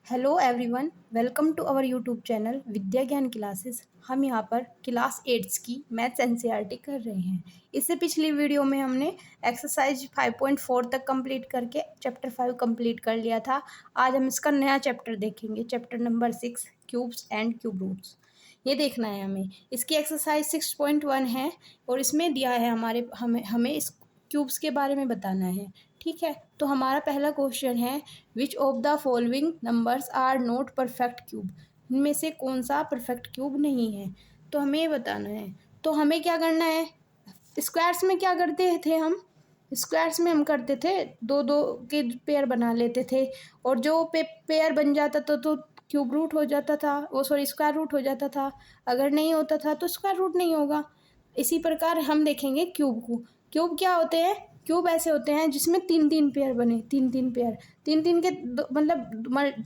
Hello everyone, welcome to our YouTube channel Vidya Gyan classes. हम यहाँ पर क्लास 8 की मैथ्स एनसीईआरटी कर रहे हैं। इससे पिछली वीडियो में हमने एक्सरसाइज 5.4 तक कंप्लीट करके चैप्टर 5 कंप्लीट कर लिया था। आज हम इसका नया चैप्टर देखेंगे, chapter number 6 cubes and cube roots. ये देखना है हमें। इसकी एक्सरसाइज 6.1 है और इसमें दिया है हमें इस क्यूब्स के बारे में बताना है। ठीक है, तो हमारा पहला क्वेश्चन है, which of the following numbers are not perfect cube. इनमें से कौन सा परफेक्ट क्यूब नहीं है, तो हमें ये बताना है। तो हमें क्या करना है, स्क्वायर्स में क्या करते थे हम, स्क्वायर्स में हम करते थे दो दो के पेयर बना लेते थे और जो पेयर बन जाता था तो क्यूब रूट हो जाता था, वो सॉरी स्क्वायर रूट हो जाता था। अगर नहीं होता था तो स्क्वायर रूट नहीं होगा। इसी प्रकार हम देखेंगे क्यूब को। क्यूब क्या होते हैं, क्यूब ऐसे होते हैं जिसमें तीन तीन पेयर बने, तीन तीन पेयर, तीन तीन के मतलब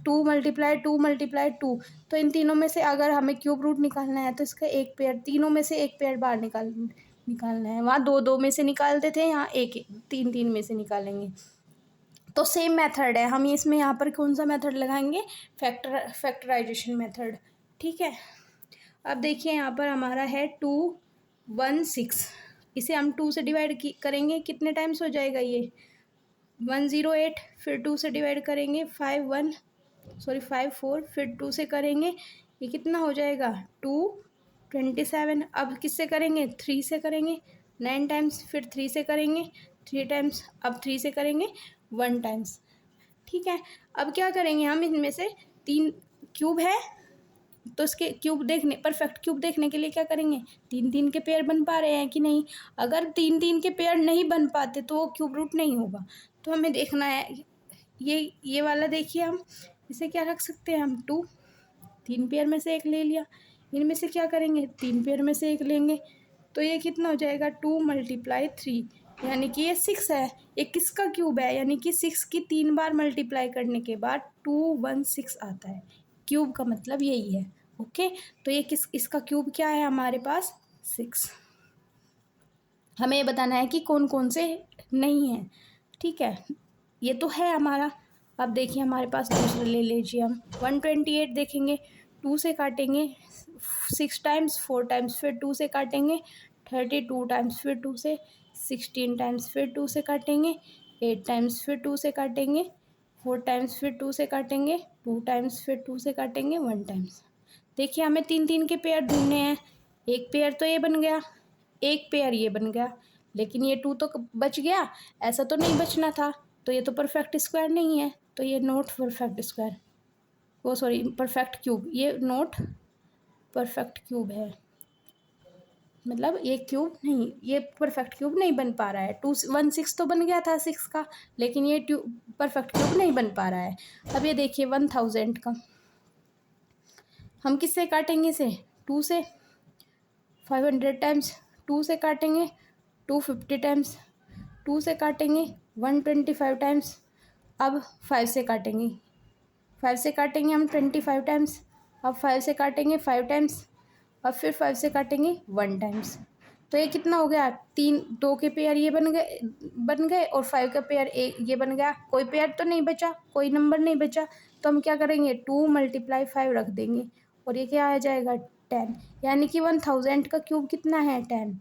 2 × 2 × 2। तो इन तीनों में से अगर हमें क्यूब रूट निकालना है तो इसका एक पेयर, तीनों में से एक पेयर बाहर निकालना है। वहाँ दो दो में से निकालते थे, यहाँ एक तीन तीन में से निकालेंगे। तो सेम मेथड है, हम इसमें यहाँ पर कौन सा मेथड लगाएंगे, फैक्टराइजेशन मेथड। ठीक है, अब देखिए यहाँ पर हमारा है 216। इसे हम 2 से डिवाइड करेंगे, कितने टाइम्स हो जाएगा ये 108। फिर 2 से डिवाइड करेंगे 5 4, फिर 2 से करेंगे, ये कितना हो जाएगा 227। अब किससे करेंगे, 3 से करेंगे 9 टाइम्स, फिर 3 से करेंगे 3 टाइम्स, अब 3 से करेंगे 1 टाइम्स। ठीक है, अब क्या करेंगे हम, इनमें से तीन क्यूब है तो इसके क्यूब देखने, परफेक्ट क्यूब देखने के लिए क्या करेंगे, तीन तीन के पेयर बन पा रहे हैं कि नहीं। अगर तीन तीन के पेयर नहीं बन पाते तो वो क्यूब रूट नहीं होगा। तो हमें देखना है, ये वाला देखिए, हम इसे क्या रख सकते हैं, हम 2, तीन पेयर में से एक ले लिया। इनमें से क्या करेंगे, तीन पेयर में से एक लेंगे, तो ये कितना हो जाएगा 2 × 3, यानी कि ये 6 है। ये किसका क्यूब है, यानी कि 6 की 3 बार मल्टीप्लाई करने के बाद 216 आता है। क्यूब का मतलब यही है। ओके, तो ये इसका क्यूब क्या है हमारे पास 6। हमें ये बताना है कि कौन कौन से नहीं है। ठीक है, ये तो है हमारा। अब देखिए हमारे पास दूसरा ले लीजिए, हम 128 देखेंगे, 2 से काटेंगे 6 टाइम्स, 4 टाइम्स, फिर 2 से काटेंगे 32 टाइम्स, फिर 2 से 16 टाइम्स, फिर 2 से काटेंगे 8 टाइम्स, फिर 2 से काटेंगे 4 टाइम्स, फिर 2 से काटेंगे 2 टाइम्स, फिर 2 से काटेंगे 1 टाइम्स। देखिए हमें तीन तीन के पेयर ढूंढने हैं। एक पेयर तो ये बन गया, एक पेयर ये बन गया, लेकिन ये 2 तो बच गया, ऐसा तो नहीं बचना था। तो ये तो परफेक्ट स्क्वायर नहीं है, तो ये नॉट परफेक्ट स्क्वायर, वो सॉरी परफेक्ट क्यूब, ये नॉट परफेक्ट क्यूब है। मतलब ये क्यूब नहीं, ये परफेक्ट क्यूब नहीं बन पा रहा है। 216 तो बन गया था 6 का, लेकिन ये परफेक्ट क्यूब नहीं बन पा रहा है। अब ये देखिए 1000 का, हम किससे काटेंगे इसे, 2 से 500 टाइम्स, 2 से काटेंगे 250 टाइम्स, 2 से काटेंगे 125 टाइम्स। अब 5 से काटेंगे, 5 से काटेंगे हम 25 टाइम्स। अब 5 से काटेंगे 5 टाइम्स, अब फिर 5 से काटेंगे 1 टाइम्स। तो ये कितना हो गया, तीन, 2 के पेयर ये बन गए और 5 का पेयर ये बन गया। कोई पेयर तो नहीं बचा, कोई नंबर नहीं बचा, तो हम क्या करेंगे 2 × 5 रख देंगे और ये क्या आ जाएगा 10। यानी कि 1000 का क्यूब कितना है 10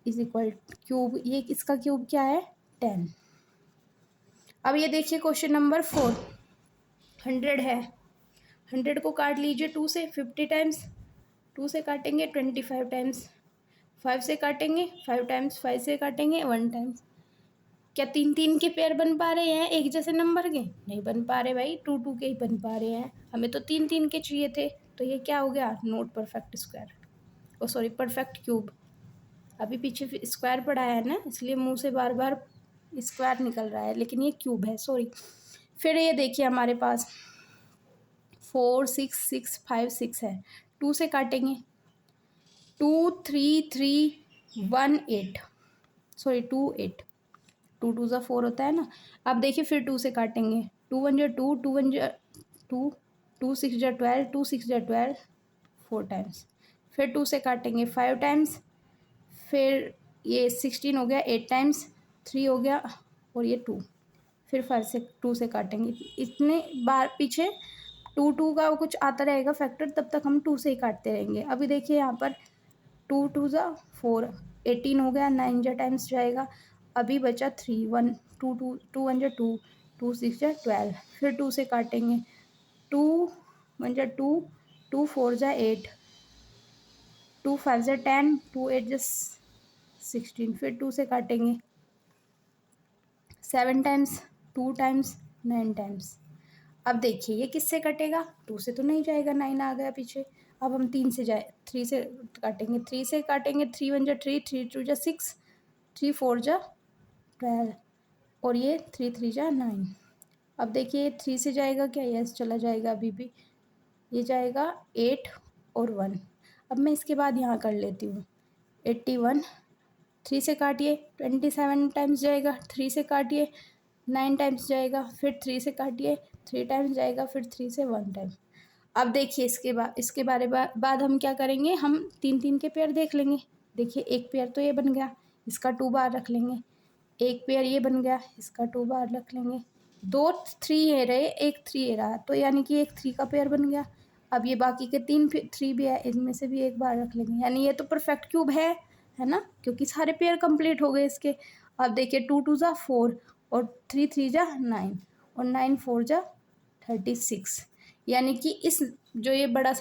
इज इक्वल क्यूब, ये इसका क्यूब क्या है 10। अब ये देखिए क्वेश्चन नंबर 4, 100 है, 100 को काट लीजिए 2 से 50 टाइम्स, 2 से काटेंगे 25 टाइम्स, 5 से काटेंगे 5 टाइम्स, 5 से काटेंगे 1 टाइम्स। क्या तीन तीन के पेयर बन पा रहे हैं एक जैसे नंबर के, नहीं बन पा रहे भाई, 2 2 के ही बन पा रहे हैं। हमें तो तीन तीन के चाहिए थे, तो ये क्या हो गया not perfect square, oh sorry perfect cube. अभी पीछे स्क्वायर पड़ा है ना, इसलिए मुंह से बार बार स्क्वायर निकल रहा है, लेकिन ये क्यूब है, सॉरी। फिर ये देखिए हमारे पास 4 6 6 5 6 है, 2 से काटेंगे 2 3 3 1 8, सॉरी 2 8, 2 2 ज़ा 4 होता है ना। अब देखिए फिर 2 से काटेंगे, 2 1 ज़ा 2, 2 1 ज़ा 2, 2 6 ज़ा 12, 2 6 ज़ा 12, 4 टाइम्स। फिर 2 से काटेंगे 5 टाइम्स, फिर ये 16 हो गया 8 टाइम्स, 3 हो गया और ये 2, फिर 5 से 2 से काटेंगे। इतने बार पीछे 2 का कुछ आता रहेगा फैक्टर, तब तक हम 2 से ही काटते रहेंगे। अभी देखिए यहाँ पर 2 2 ज़ा 4, 18 हो गया, 9 जा टाइम्स जाएगा। अभी बचा 3, 1 2 2 2 1 जा 2, 2 6 जा 12, फिर 2 से काटेंगे। 2 1 जा 2, 2 4 जा 8, 2 5 जा 10, 2 8 जा 16, फिर 2 से काटेंगे। 7 टाइम्स, 2 टाइम्स, 9 टाइम्स। अब देखिए ये किससे कटेगा, 2 से तो नहीं जाएगा, 9 आ गया पीछे। अब हम 3 से काटेंगे। 3 से काटेंगे, 3 1 जा 3, 3 2 जा 6, 3 4 जा 12, और ये 3 3 जा 9। अब देखिए 3 से जाएगा क्या, यस चला जाएगा अभी भी। ये जाएगा 8 और 1। अब मैं इसके बाद यहाँ कर लेती हूँ 81। 3 से काटिए, 27 टाइम्स जाएगा। 3 से काटिए, 9 टाइम्स जाएगा। फिर 3 से काटिए, 3 टाइम्स जाएगा। फिर 3 से 1 टाइम। अब देखिए इसके बाद हम क्या करेंगे, हम 3 3 के पेयर देख लेंगे। देखिए एक पेयर तो ये बन गया, इसका 2 बार रख लेंगे। एक पेयर ये बन गया, इसका 2 बार रख लेंगे। 2 3 ये रहे, एक 3 ये रहा, तो यानी कि एक 3 का पेयर बन गया। अब ये बाकी के 3 3 भी है, इनमें से भी एक बार रख लेंगे। यानी ये तो परफेक्ट क्यूब है ना, क्योंकि सारे पेयर कंप्लीट हो गए इसके। अब देखिए 2 2 ज़ा 4, और 3 3 जा 9, और 9 4 जा 36। यानी कि इस जो ये बड़ा